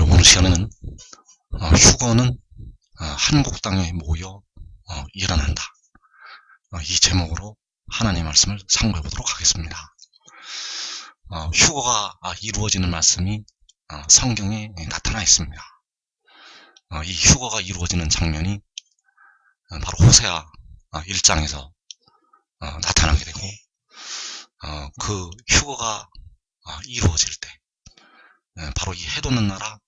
오늘 시간에는 휴거는 한국 땅에 모여 일어난다. 이 제목으로 하나님의 말씀을 상고해 보도록 하겠습니다. 휴거가 이루어지는 말씀이 성경에 나타나 있습니다. 이 휴거가 이루어지는 장면이 바로 호세아 1장에서 나타나게 되고, 그 휴거가 이루어질 때 바로 이 해돋는 나라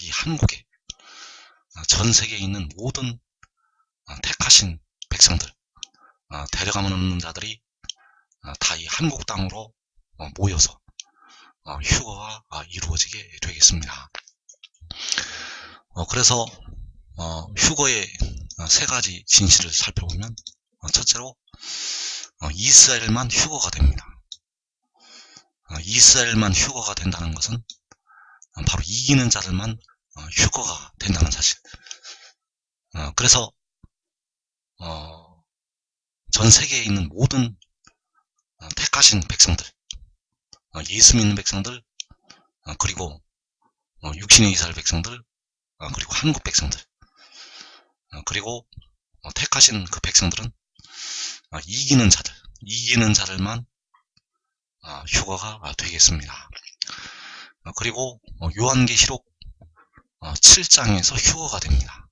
이 한국에 전 세계에 있는 모든 택하신 백성들, 데려가면 없는 자들이 다 이 한국 땅으로 모여서 휴거가 이루어지게 되겠습니다. 그래서 휴거의 세 가지 진실을 살펴보면, 첫째로 이스라엘만 휴거가 됩니다. 이스라엘만 휴거가 된다는 것은 바로 이기는 자들만 휴거가 된다는 사실. 그래서 전 세계에 있는 모든 택하신 백성들, 예수 믿는 백성들, 그리고 육신의 이스라엘 백성들, 그리고 한국 백성들, 그리고 택하신 그 백성들은 이기는 자들만 휴거가 되겠습니다. 그리고 요한계시록 7장에서 휴거가 됩니다.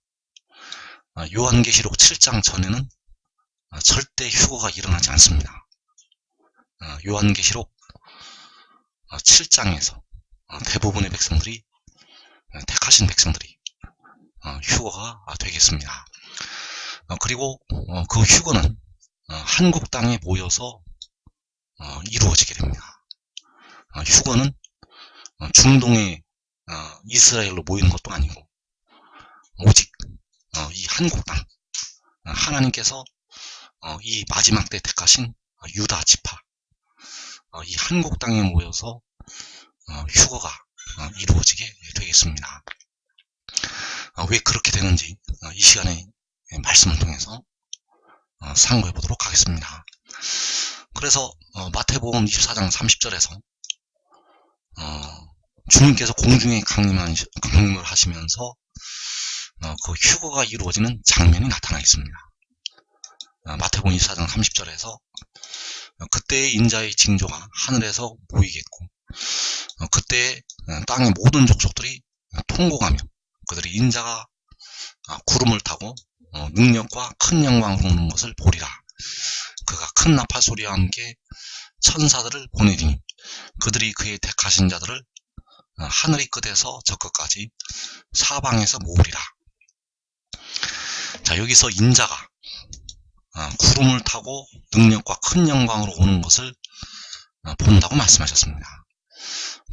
요한계시록 7장 전에는 절대 휴거가 일어나지 않습니다. 요한계시록 7장에서 대부분의 백성들이, 택하신 백성들이 휴거가 되겠습니다. 그리고 그 휴거는 한국 땅에 모여서 이루어지게 됩니다. 휴거는 중동의 이스라엘로 모이는 것도 아니고, 오직 이 한국 땅, 하나님께서 이 마지막 때 택하신 유다 지파, 이 한국 땅에 모여서 휴거가 이루어지게 되겠습니다. 왜 그렇게 되는지 이 시간에 말씀을 통해서 상고해 보도록 하겠습니다. 그래서 마태복음 24장 30절에서 주님께서 공중에 강림을 하시면서 그 휴거가 이루어지는 장면이 나타나 있습니다. 마태복음 24장 30절에서 그때의 인자의 징조가 하늘에서 보이겠고, 그때 땅의 모든 족속들이 통곡하며 그들이 인자가 구름을 타고 능력과 큰 영광으로 오는 것을 보리라. 그가 큰 나팔 소리와 함께 천사들을 보내리니 그들이 그의 택하신 자들을 하늘의 끝에서 저 끝까지 사방에서 모으리라. 자, 여기서 인자가 구름을 타고 능력과 큰 영광으로 오는 것을 본다고 말씀하셨습니다.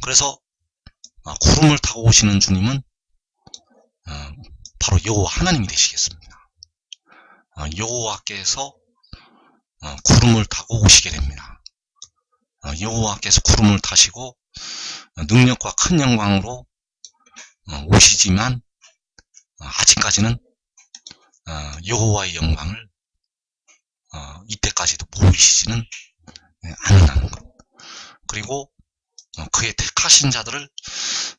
그래서 구름을 타고 오시는 주님은 바로 여호와 하나님이 되시겠습니다. 여호와께서 구름을 타고 오시게 됩니다. 여호와께서 구름을 타시고 능력과 큰 영광으로 오시지만, 아직까지는 여호와의 영광을 이때까지도 보이시지는 않는다는 것. 그리고 그의 택하신 자들을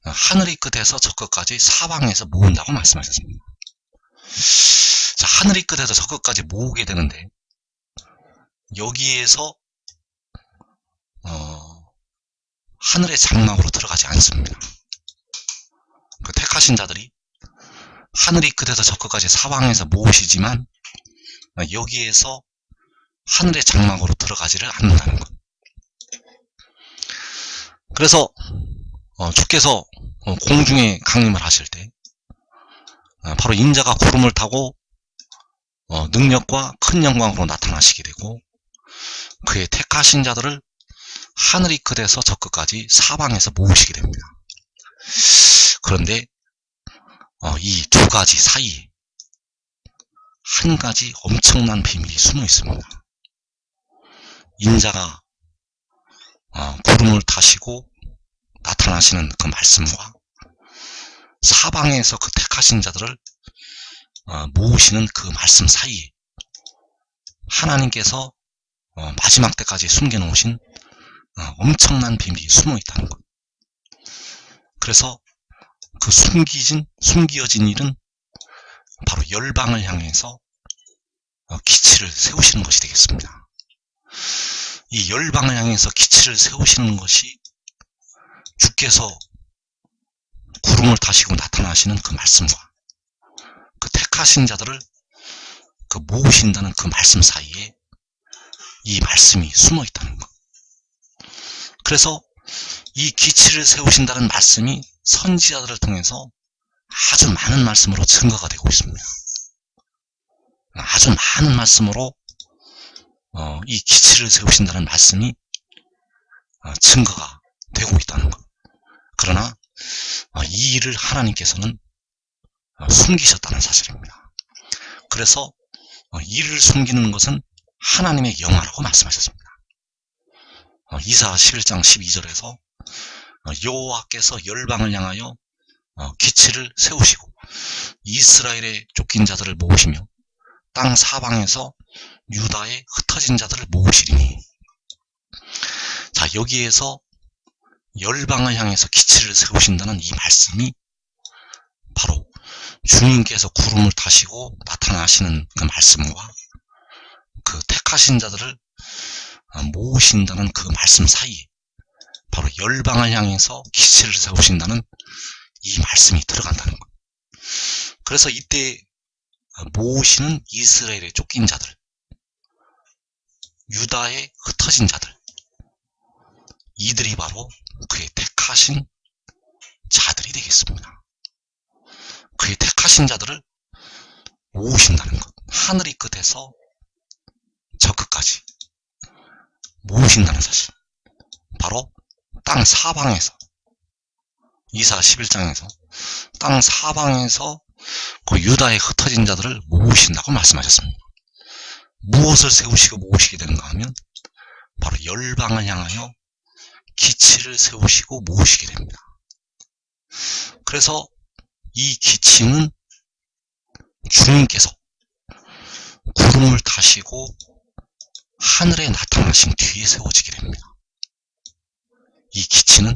하늘의 끝에서 저 끝까지 사방에서 모은다고 말씀하셨습니다. 자, 하늘의 끝에서 저 끝까지 모으게 되는데, 여기에서 하늘의 장막으로 들어가지 않습니다. 그 택하신 자들이 하늘의 끝에서 저 끝까지 사방에서 모으시지만, 여기에서 하늘의 장막으로 들어가지를 않는다는 것. 그래서 주께서 공중에 강림을 하실 때 바로 인자가 구름을 타고 능력과 큰 영광으로 나타나시게 되고, 그의 택하신 자들을 하늘의 끝에서 저 끝까지 사방에서 모으시게 됩니다. 그런데 이 두 가지 사이에 한 가지 엄청난 비밀이 숨어 있습니다. 인자가 구름을 타시고 나타나시는 그 말씀과 사방에서 그 택하신 자들을 모으시는 그 말씀 사이에 하나님께서 마지막 때까지 숨겨놓으신 엄청난 비밀이 숨어 있다는 것. 그래서 그 숨겨진 일은 바로 열방을 향해서 기치를 세우시는 것이 되겠습니다. 이 열방을 향해서 기치를 세우시는 것이 주께서 구름을 타시고 나타나시는 그 말씀과 그 택하신 자들을 그 모으신다는 그 말씀 사이에 이 말씀이 숨어 있다는 것. 그래서 이 기치를 세우신다는 말씀이 선지자들을 통해서 아주 많은 말씀으로 증거가 되고 있습니다. 아주 많은 말씀으로 이 기치를 세우신다는 말씀이 증거가 되고 있다는 것. 그러나 이 일을 하나님께서는 숨기셨다는 사실입니다. 그래서 이를 숨기는 것은 하나님의 영화라고 말씀하셨습니다. 이사 11장 12절에서 여호와께서 열방을 향하여 기치를 세우시고 이스라엘의 쫓긴 자들을 모으시며 땅 사방에서 유다의 흩어진 자들을 모으시리니. 자, 여기에서 열방을 향해서 기치를 세우신다는 이 말씀이 바로 주님께서 구름을 타시고 나타나시는 그 말씀과 그 택하신 자들을 모으신다는 그 말씀 사이에 바로 열방을 향해서 기치를 세우신다는 이 말씀이 들어간다는 것. 그래서 이때 모으시는 이스라엘의 쫓긴 자들, 유다의 흩어진 자들, 이들이 바로 그의 택하신 자들이 되겠습니다. 그의 택하신 자들을 모으신다는 것. 하늘이 끝에서 저 끝까지 모으신다는 사실. 바로 땅 사방에서, 이사 11장에서 땅 사방에서 그 유다의 흩어진 자들을 모으신다고 말씀하셨습니다. 무엇을 세우시고 모으시게 되는가 하면 바로 열방을 향하여 기치를 세우시고 모으시게 됩니다. 그래서 이 기치는 주님께서 구름을 타시고 하늘에 나타나신 뒤에 세워지게 됩니다. 이 기치는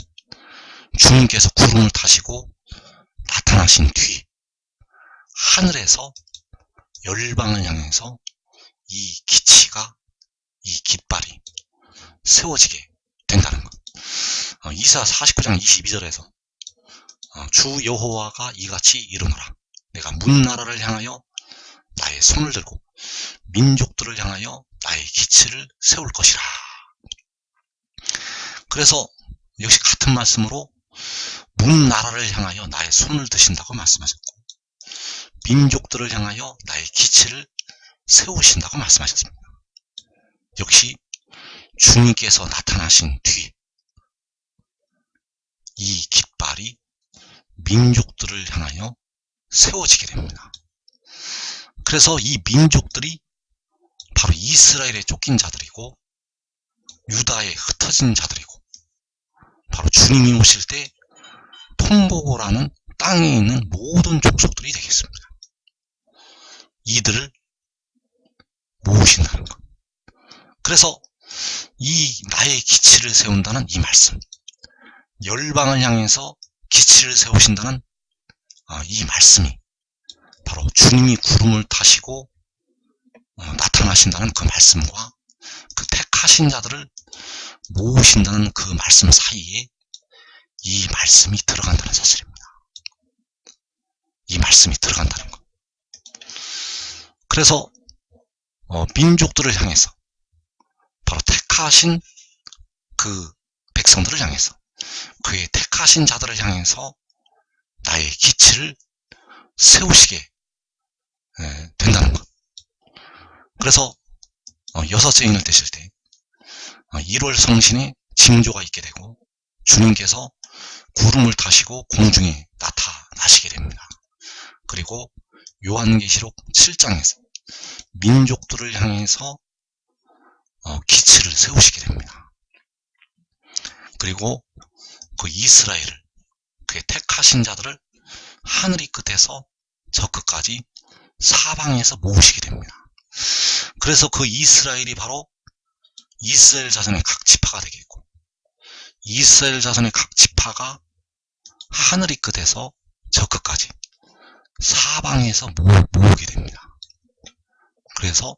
주님께서 구름을 타시고 나타나신 뒤에 하늘에서 열방을 향해서 이 기치가, 이 깃발이 세워지게 된다는 것. 이사 49장 22절에서 주 여호와가 이같이 이르노라. 내가 문나라를 향하여 나의 손을 들고 민족들을 향하여 나의 기치를 세울 것이라. 그래서 역시 같은 말씀으로 문나라를 향하여 나의 손을 드신다고 말씀하셨고 민족들을 향하여 나의 기치를 세우신다고 말씀하셨습니다. 역시 주님께서 나타나신 뒤에 이 깃발이 민족들을 향하여 세워지게 됩니다. 그래서 이 민족들이 바로 이스라엘의 쫓긴 자들이고 유다의 흩어진 자들이고 바로 주님이 오실 때 통보고라는 땅에 있는 모든 족속들이 되겠습니다. 이들을 모으신다는 것. 그래서 이 나의 기치를 세운다는 이 말씀, 열방을 향해서 기치를 세우신다는 이 말씀이 바로 주님이 구름을 타시고 나타나신다는 그 말씀과 그 택하신 자들을 모으신다는 그 말씀 사이에 이 말씀이 들어간다는 사실입니다. 이 말씀이 들어간다는 것. 그래서 민족들을 향해서 바로 택하신 그 백성들을 향해서 그의 택하신 자들을 향해서 나의 기치를 세우시게 된다는 것. 그래서 여섯 증인을 떼실 때 1월 성신에 징조가 있게 되고 주님께서 구름을 타시고 공중에 나타나시게 됩니다. 그리고 요한계시록 7장에서 민족들을 향해서 기치를 세우시게 됩니다. 그리고 그 이스라엘을, 그의 택하신 자들을 하늘이 끝에서 저 끝까지 사방에서 모으시게 됩니다. 그래서 그 이스라엘이 바로 이스라엘 자손의 각 지파가 되겠고 이스라엘 자손의 각 지파가 하늘이 끝에서 저 끝까지 사방에서 모으게 됩니다. 그래서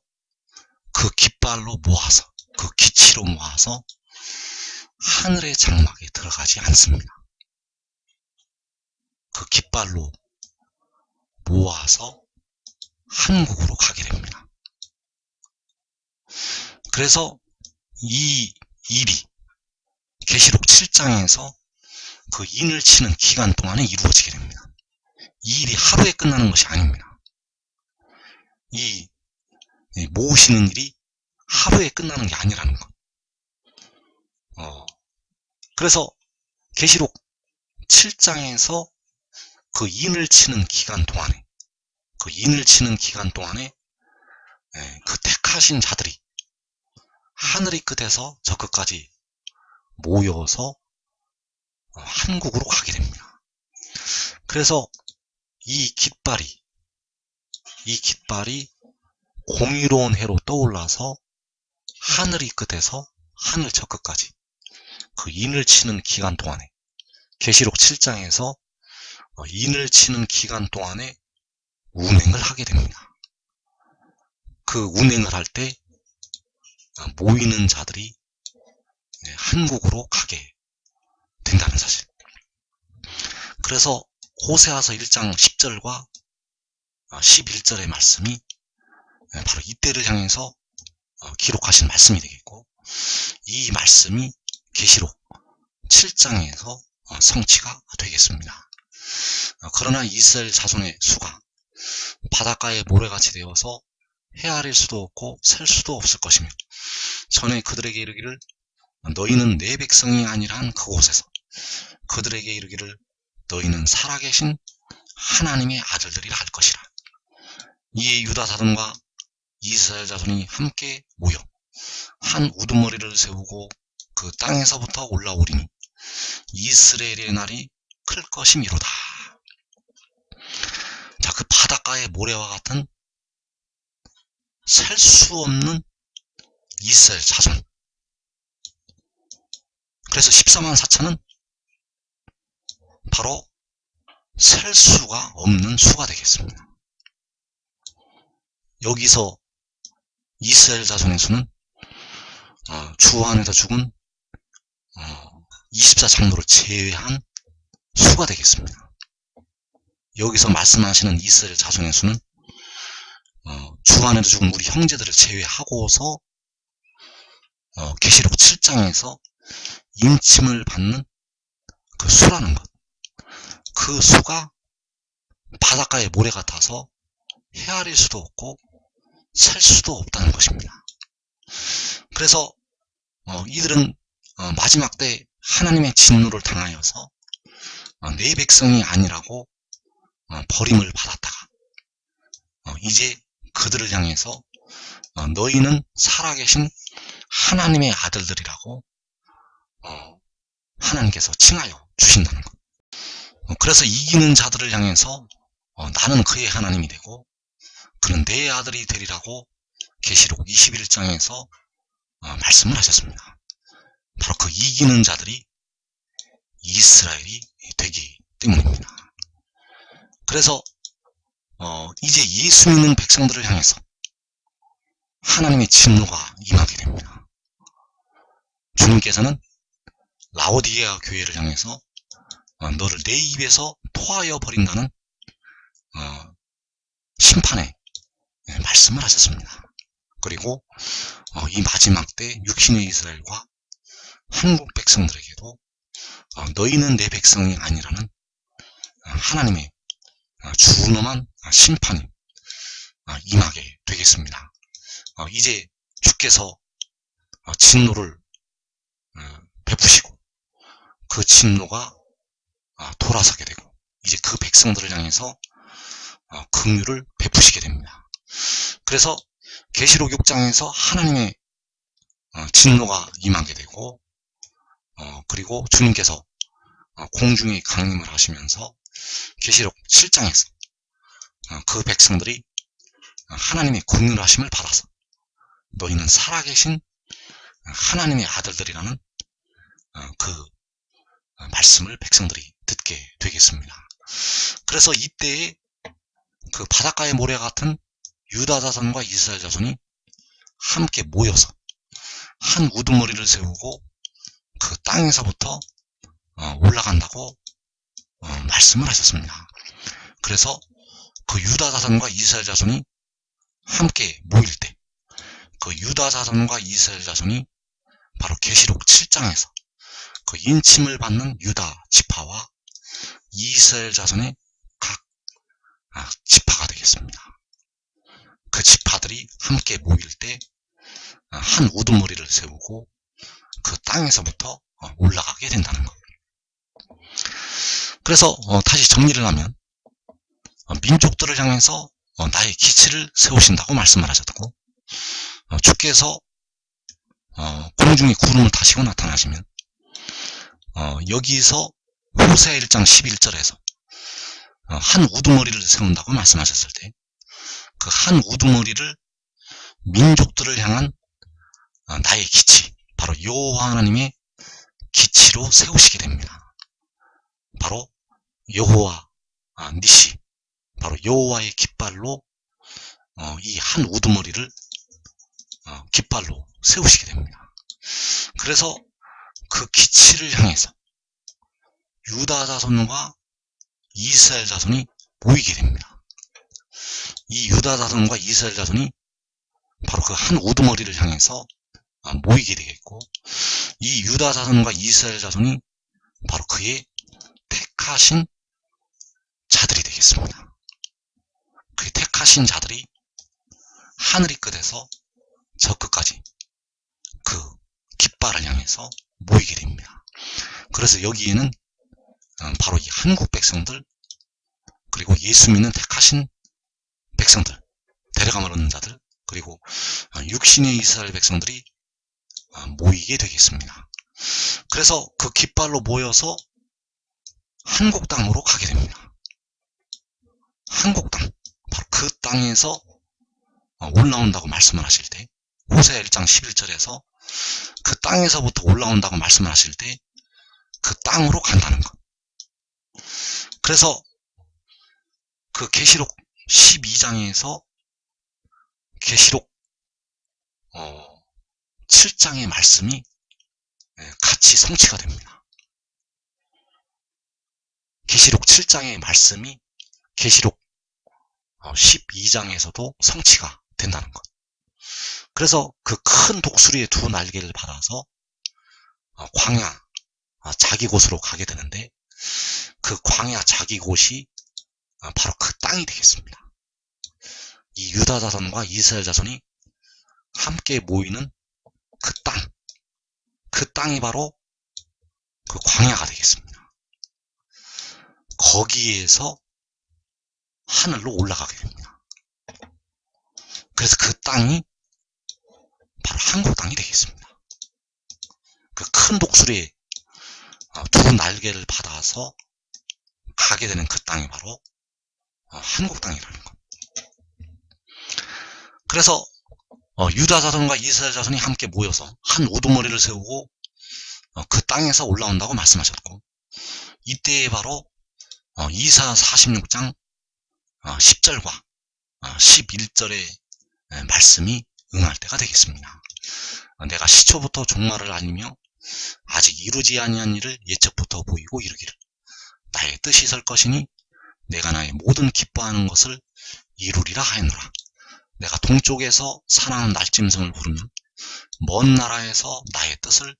그 깃발로 모아서, 그 기치로 모아서 하늘의 장막에 들어가지 않습니다. 그 깃발로 모아서 한국으로 가게 됩니다. 그래서 이 일이 계시록 7장에서 그 인을 치는 기간 동안에 이루어지게 됩니다. 이 일이 하루에 끝나는 것이 아닙니다. 이 모으시는 일이 하루에 끝나는 게 아니라는 것. 그래서 계시록 7장에서 그 인을 치는 기간 동안에, 그 택하신 자들이 하늘의 끝에서 저 끝까지 모여서 한국으로 가게 됩니다. 그래서 이 깃발이 공의로운 해로 떠올라서 하늘의 끝에서 하늘 저 끝까지 그 인을 치는 기간 동안에, 계시록 7장에서 인을 치는 기간 동안에 운행을 하게 됩니다. 그 운행을 할 때 모이는 자들이 한국으로 가게 된다는 사실. 그래서 호세아서 1장 10절과 11절의 말씀이 바로 이때를 향해서 기록하신 말씀이 되겠고, 이 말씀이 계시록 7장에서 성취가 되겠습니다. 그러나 이스라엘 자손의 수가 바닷가의 모래같이 되어서 헤아릴 수도 없고 셀 수도 없을 것이며, 전에 그들에게 이르기를 너희는 내 백성이 아니라 한 그곳에서 그들에게 이르기를 너희는 살아계신 하나님의 아들들이라 할 것이라. 이에 유다 자손과 이스라엘 자손이 함께 모여 한 우두머리를 세우고 그 땅에서부터 올라오리니 이스라엘의 날이 클 것이미로다. 자, 그 바닷가의 모래와 같은 셀 수 없는 이스라엘 자손. 그래서 14만 4천은 바로 셀 수가 없는 수가 되겠습니다. 여기서 이스라엘 자손의 수는 주 안에서 죽은 24장로를 제외한 수가 되겠습니다. 여기서 말씀하시는 이스라엘 자손의 수는 주 안에서 죽은 우리 형제들을 제외하고서 계시록 7장에서 인침을 받는 그 수라는 것. 그 수가 바닷가의 모래 같아서 헤아릴 수도 없고 셀 수도 없다는 것입니다. 그래서 이들은 마지막 때 하나님의 진노를 당하여서 내 백성이 아니라고 버림을 받았다가 이제 그들을 향해서 너희는 살아계신 하나님의 아들들이라고 하나님께서 칭하여 주신다는 것. 그래서 이기는 자들을 향해서 나는 그의 하나님이 되고 그는 내 아들이 되리라고 계시록 21장에서 말씀을 하셨습니다. 바로 그 이기는 자들이 이스라엘이 되기 때문입니다. 그래서 이제 예수 믿는 백성들을 향해서 하나님의 진노가 임하게 됩니다. 주님께서는 라오디게아 교회를 향해서 너를 내 입에서 토하여 버린다는 심판의 말씀을 하셨습니다. 그리고 이 마지막 때 육신의 이스라엘과 한국 백성들에게도 너희는 내 백성이 아니라는 하나님의 준엄한 심판이 임하게 되겠습니다. 이제 주께서 진노를 베푸시고 그 진노가 돌아서게 되고 이제 그 백성들을 향해서 긍휼을 베푸시게 됩니다. 그래서 계시록 6장에서 하나님의 진노가 임하게 되고 그리고 주님께서 공중에 강림을 하시면서 계시록 7장에서 그 백성들이 하나님의 긍휼하심을 받아서 너희는 살아계신 하나님의 아들들이라는 그 말씀을 백성들이 듣게 되겠습니다. 그래서 이때에 그 바닷가의 모래 같은 유다 자손과 이스라엘 자손이 함께 모여서 한 우두머리를 세우고 그 땅에서부터 올라간다고 말씀을 하셨습니다. 그래서 그 유다 자손과 이스라엘 자손이 함께 모일 때 그 유다 자손과 이스라엘 자손이 바로 계시록 7장에서 그 인침을 받는 유다 지파와 이스라엘 자손의 각 지파가 되겠습니다. 그 지파들이 함께 모일 때 한 우두머리를 세우고 그 땅에서부터 올라가게 된다는 것. 그래서 다시 정리를 하면 민족들을 향해서 나의 기치를 세우신다고 말씀을 하셨고, 주께서 공중에 구름을 타시고 나타나시면 여기서 호세아 1장 11절에서 한 우두머리를 세운다고 말씀하셨을 때 그 한 우두머리를 민족들을 향한 나의 기치, 바로 여호와 하나님의 기치로 세우시게 됩니다. 바로 여호와 니시, 바로 여호와의 깃발로 이 한 우두머리를 깃발로 세우시게 됩니다. 그래서 그 기치를 향해서 유다 자손과 이스라엘 자손이 모이게 됩니다. 이 유다 자손과 이스라엘 자손이 바로 그 한 우두머리를 향해서 모이게 되겠고, 이 유다 자손과 이스라엘 자손이 바로 그의 택하신 자들이 되겠습니다. 그 택하신 자들이 하늘이 끝에서 저 끝까지 그 깃발을 향해서 모이게 됩니다. 그래서 여기에는 바로 이 한국 백성들, 그리고 예수 믿는 택하신 백성들, 데려감을 얻는 자들, 그리고 육신의 이스라엘 백성들이 모이게 되겠습니다. 그래서 그 깃발로 모여서 한국 땅으로 가게 됩니다. 한국 땅, 바로 그 땅에서 올라온다고 말씀을 하실 때, 호세아 1장 11절에서 그 땅에서부터 올라온다고 말씀을 하실 때 그 땅으로 간다는 것. 그래서 그 계시록 12장에서 계시록 7장의 말씀이 같이 성취가 됩니다. 계시록 7장의 말씀이 계시록 12장에서도 성취가 된다는 것. 그래서 그 큰 독수리의 두 날개를 받아서 광야 자기 곳으로 가게 되는데, 그 광야 자기 곳이 바로 그 땅이 되겠습니다. 이 유다 자손과 이스라엘 자손이 함께 모이는 그 땅, 그 땅이 바로 그 광야가 되겠습니다. 거기에서 하늘로 올라가게 됩니다. 그래서 그 땅이 바로 한국 땅이 되겠습니다. 그 큰 독수리의 두 날개를 받아서 가게 되는 그 땅이 바로 한국 땅이라는 것. 그래서 유다 자손과 이스라엘 자손이 함께 모여서 한 우두머리를 세우고 그 땅에서 올라온다고 말씀하셨고, 이때에 바로 이사 46장 10절과 11절의 말씀이 응할 때가 되겠습니다. 내가 시초부터 종말을 알리며 아직 이루지 아니한 일을 예측부터 보이고 이르기를, 나의 뜻이 설 것이니 내가 나의 모든 기뻐하는 것을 이루리라 하였노라. 내가 동쪽에서 사랑하는 날짐승을 부르면 먼 나라에서 나의 뜻을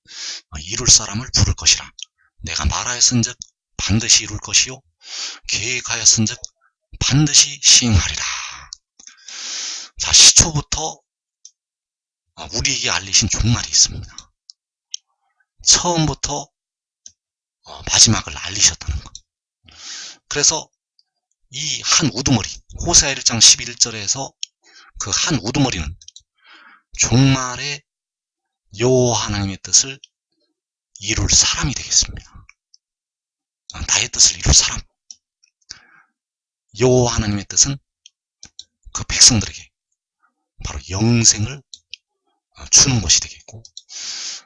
이룰 사람을 부를 것이라. 내가 말하였은즉 반드시 이룰 것이요 계획하였은즉 반드시 시행하리라. 자, 시초부터 우리에게 알리신 종말이 있습니다. 처음부터 마지막을 알리셨다는 것. 그래서 이 한 우두머리, 호세아 1장 11절에서 그 한 우두머리는 종말의 여호와 하나님의 뜻을 이룰 사람이 되겠습니다. 나의 뜻을 이룰 사람. 여호와 하나님의 뜻은 그 백성들에게 바로 영생을 주는 것이 되겠고,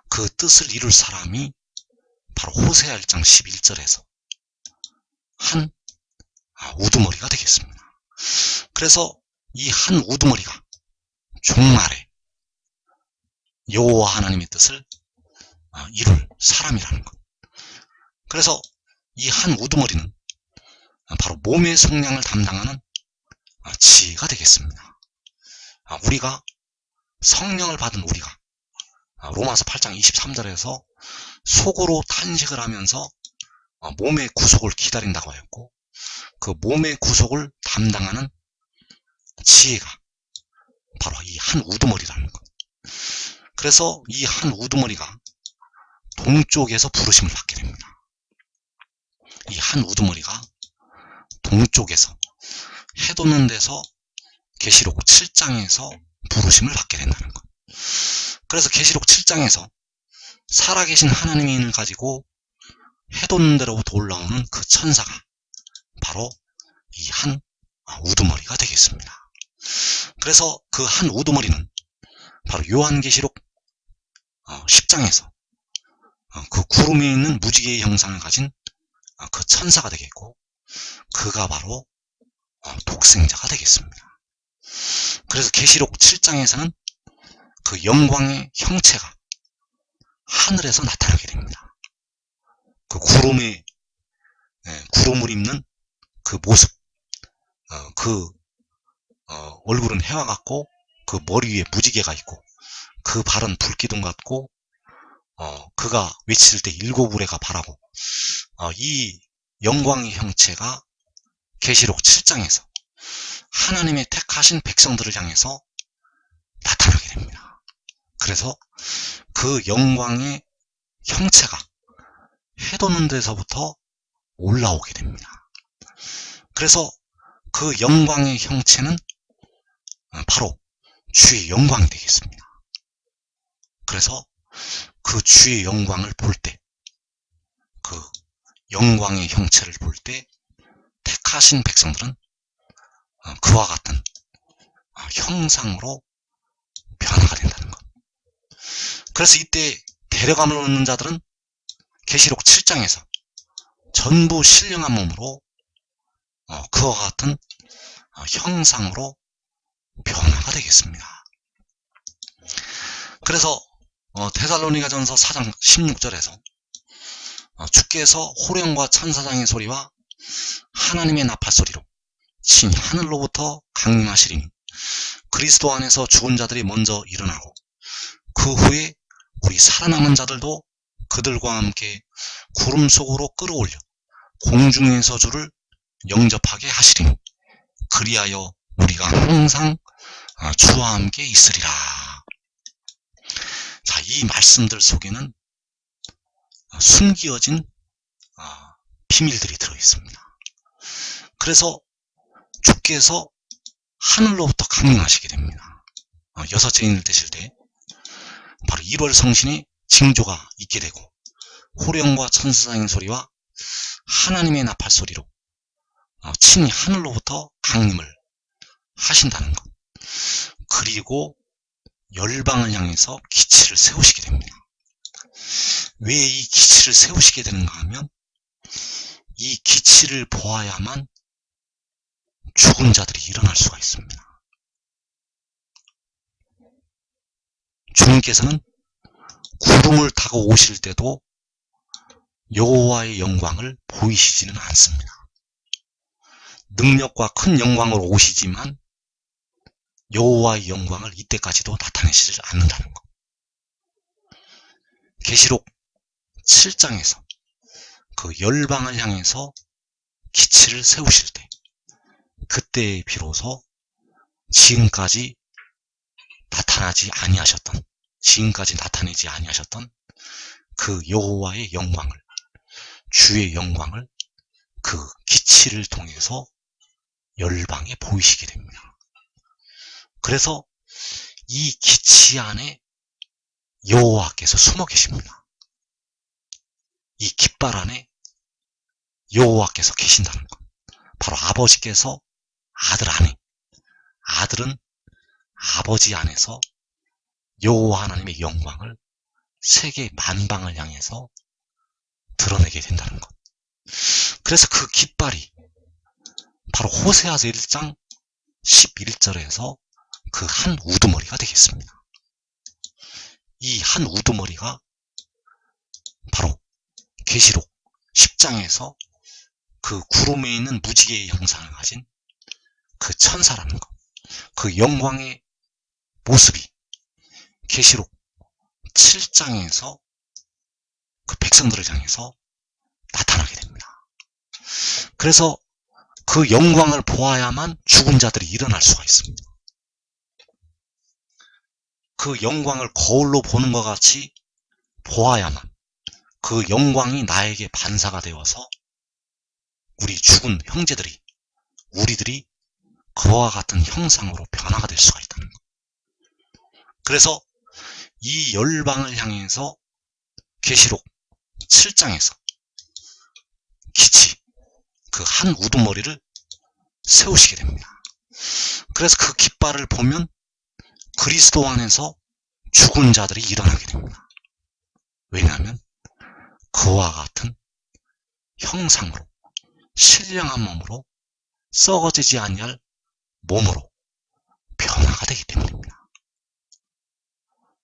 그 뜻을 이룰 사람이 바로 호세아 1장 11절에서 한 우두머리가 되겠습니다. 그래서 이 한 우두머리가 종말에 여호와 하나님의 뜻을 이룰 사람이라는 것. 그래서 이 한 우두머리는 바로 몸의 속량을 담당하는 지혜가 되겠습니다. 우리가 성령을 받은 우리가 로마서 8장 23절에서 속으로 탄식을 하면서 몸의 구속을 기다린다고 하였고, 그 몸의 구속을 담당하는 지혜가 바로 이 한 우두머리라는 것. 그래서 이 한 우두머리가 동쪽에서 부르심을 받게 됩니다. 이 한 우두머리가 동쪽에서 해 돋는 데서 계시록 7장에서 부르심을 받게 된다는 것. 그래서 계시록 7장에서 살아계신 하나님의 인을 가지고 해 돋는 데로부터 올라오는 그 천사가 바로 이 한 우두머리가 되겠습니다. 그래서 그 한 우두머리는 바로 요한계시록 10장에서 그 구름에 있는 무지개의 형상을 가진 그 천사가 되겠고, 그가 바로 독생자가 되겠습니다. 그래서 계시록 7장에서는 그 영광의 형체가 하늘에서 나타나게 됩니다. 그 구름을 입는 그 모습, 얼굴은 해와 같고, 그 머리 위에 무지개가 있고, 그 발은 불기둥 같고, 그가 외칠 때 7우레가 발하고, 이 영광의 형체가 계시록 7장에서 하나님의 택하신 백성들을 향해서 나타나게 됩니다. 그래서 그 영광의 형체가 해 돋는 데서부터 올라오게 됩니다. 그래서 그 영광의 형체는 바로 주의 영광이 되겠습니다. 그래서 그 주의 영광을 볼 때, 그 영광의 형체를 볼 때 택하신 백성들은 그와 같은 형상으로 변화가 된다는 것. 그래서 이때 데려감을 얻는 자들은 계시록 7장에서 전부 신령한 몸으로 그와 같은 형상으로 변화가 되겠습니다. 그래서 데살로니가전서 4장 16절에서 주께서 호령과 천사장의 소리와 하나님의 나팔 소리로 친히 하늘로부터 강림하시리니 그리스도 안에서 죽은 자들이 먼저 일어나고, 그 후에 우리 살아남은 자들도 그들과 함께 구름 속으로 끌어올려 공중에서 주를 영접하게 하시리니 그리하여 우리가 항상 주와 함께 있으리라. 자, 이 말씀들 속에는 숨겨진 비밀들이 들어있습니다. 그래서 주께서 하늘로부터 강림하시게 됩니다. 여섯째 인을 떼실 때 바로 1월 성신의 징조가 있게 되고, 호령과 천사장의 소리와 하나님의 나팔 소리로 친히 하늘로부터 강림을 하신다는 것. 그리고 열방을 향해서 기치를 세우시게 됩니다. 왜 이 기치를 세우시게 되는가 하면, 이 기치를 보아야만 죽은 자들이 일어날 수가 있습니다. 주님께서는 구름을 타고 오실 때도 여호와의 영광을 보이시지는 않습니다. 능력과 큰 영광으로 오시지만 여호와의 영광을 이때까지도 나타내시지 않는다는 것. 계시록 7장에서 그 열방을 향해서 기치를 세우실 때, 그때 비로소 지금까지 나타내지 아니하셨던 그 여호와의 영광을, 주의 영광을 그 기치를 통해서 열방에 보이시게 됩니다. 그래서 이 기치 안에 여호와께서 숨어 계십니다. 이 깃발 안에 여호와께서 계신다는 것. 바로 아버지께서 아들 안에, 아들은 아버지 안에서 여호와 하나님의 영광을 세계 만방을 향해서 드러내게 된다는 것. 그래서 그 깃발이 바로 호세아서 1장 11절에서 그 한 우두머리가 되겠습니다. 이 한 우두머리가 바로 계시록 10장에서 그 구름에 있는 무지개의 형상을 가진 그 천사라는 것, 그 영광의 모습이 계시록 7장에서 그 백성들을 향해서 나타나게 됩니다. 그래서 그 영광을 보아야만 죽은 자들이 일어날 수가 있습니다. 그 영광을 거울로 보는 것 같이 보아야만 그 영광이 나에게 반사가 되어서 우리 죽은 형제들이, 우리들이 그와 같은 형상으로 변화가 될 수가 있다는 것. 그래서 이 열방을 향해서 계시록 7장에서 기치, 그 한 우두머리를 세우시게 됩니다. 그래서 그 깃발을 보면 그리스도 안에서 죽은 자들이 일어나게 됩니다. 왜냐하면 그와 같은 형상으로, 신령한 몸으로, 썩어지지 아니할 몸으로 변화가 되기 때문입니다.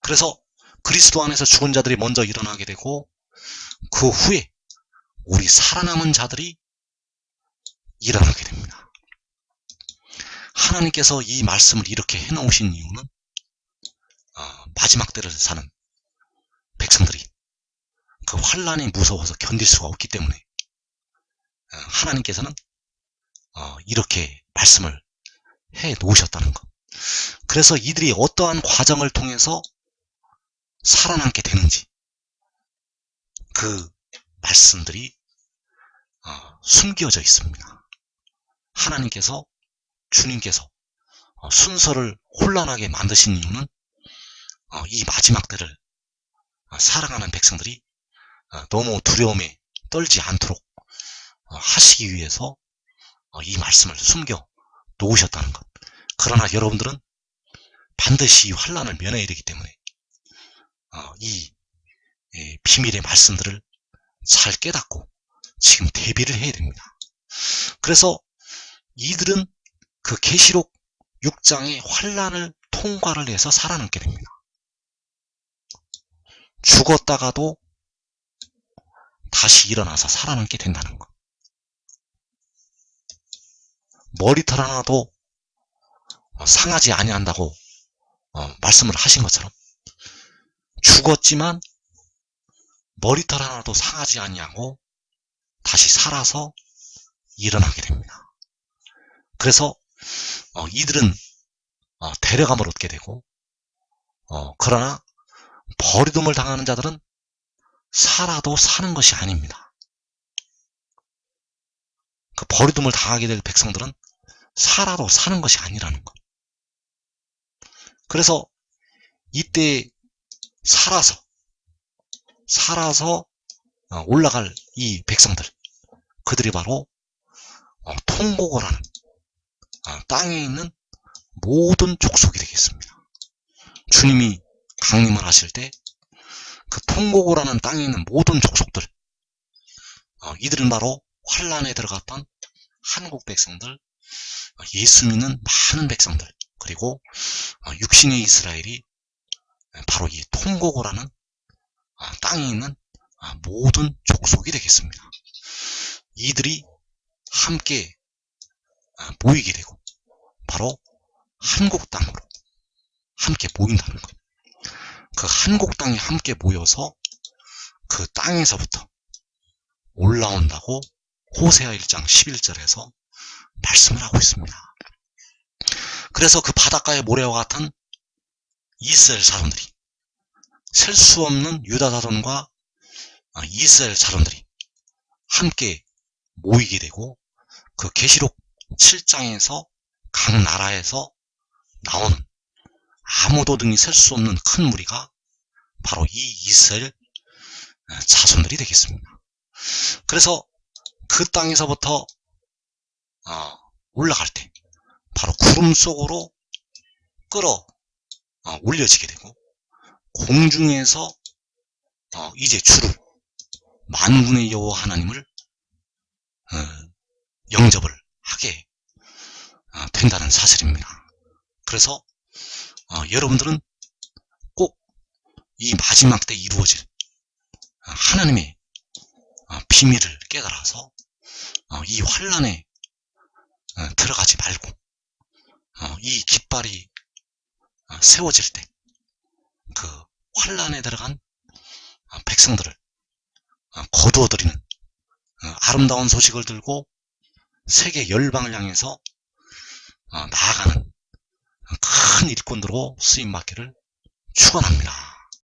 그래서 그리스도 안에서 죽은 자들이 먼저 일어나게 되고 그 후에 우리 살아남은 자들이 일어나게 됩니다. 하나님께서 이 말씀을 이렇게 해놓으신 이유는 마지막 때를 사는 백성들이 그 환난이 무서워서 견딜 수가 없기 때문에 하나님께서는 이렇게 말씀을 해 놓으셨다는 것. 그래서 이들이 어떠한 과정을 통해서 살아남게 되는지 그 말씀들이 숨겨져 있습니다. 하나님께서, 주님께서 순서를 혼란하게 만드신 이유는 이 마지막 때를 살아가는 백성들이 너무 두려움에 떨지 않도록 하시기 위해서 이 말씀을 숨겨 놓으셨다는 것. 그러나 여러분들은 반드시 이 환난을 면해야 되기 때문에 이 비밀의 말씀들을 잘 깨닫고 지금 대비를 해야 됩니다. 그래서 이들은 그 계시록 6장의 환난을 통과를 해서 살아남게 됩니다. 죽었다가도 다시 일어나서 살아남게 된다는 것. 머리털 하나도 상하지 아니한다고 말씀을 하신 것처럼 죽었지만 머리털 하나도 상하지 아니하고 다시 살아서 일어나게 됩니다. 그래서 이들은 데려감을 얻게 되고 그러나 버리둠을 당하는 자들은 살아도 사는 것이 아닙니다. 그 버리둠을 당하게 될 백성들은 살아도 사는 것이 아니라는 것. 그래서 이때 살아서 올라갈 이 백성들, 그들이 바로 통곡을 하는 땅에 있는 모든 족속이 되겠습니다. 주님이 강림을 하실 때 그 통곡을 하는 땅에 있는 모든 족속들, 이들은 바로 환란에 들어갔던 한국 백성들, 예수 믿는 많은 백성들, 그리고 육신의 이스라엘이 바로 이 통곡을 하는 땅에 있는 모든 족속이 되겠습니다. 이들이 함께 모이게 되고 바로 한국 땅으로 함께 모인다는 것. 그 한국 땅에 함께 모여서 그 땅에서부터 올라온다고 호세아 1장 11절에서 말씀을 하고 있습니다. 그래서 그 바닷가의 모래와 같은 이스라엘 자손들이, 셀 수 없는 유다 자손과 이스라엘 자손들이 함께 모이게 되고 그 계시록 7장에서 각 나라에서 나오는 아무도 등이 셀 수 없는 큰 무리가 바로 이 이스라엘 자손들이 되겠습니다. 그래서 그 땅에서부터 올라갈 때 바로 구름 속으로 끌어 올려지게 되고 공중에서 이제 주를, 만군의 여호와 하나님을 영접을 하게 잡힌다는 사실입니다. 그래서 여러분들은 꼭 이 마지막 때 이루어질 하나님의 비밀을 깨달아서 이 환란에 들어가지 말고 이 깃발이 세워질 때 그 환란에 들어간 백성들을 거두어들이는 아름다운 소식을 들고 세계 열방을 향해서 나아가는 큰 일꾼으로 쓰임받기를 축원합니다.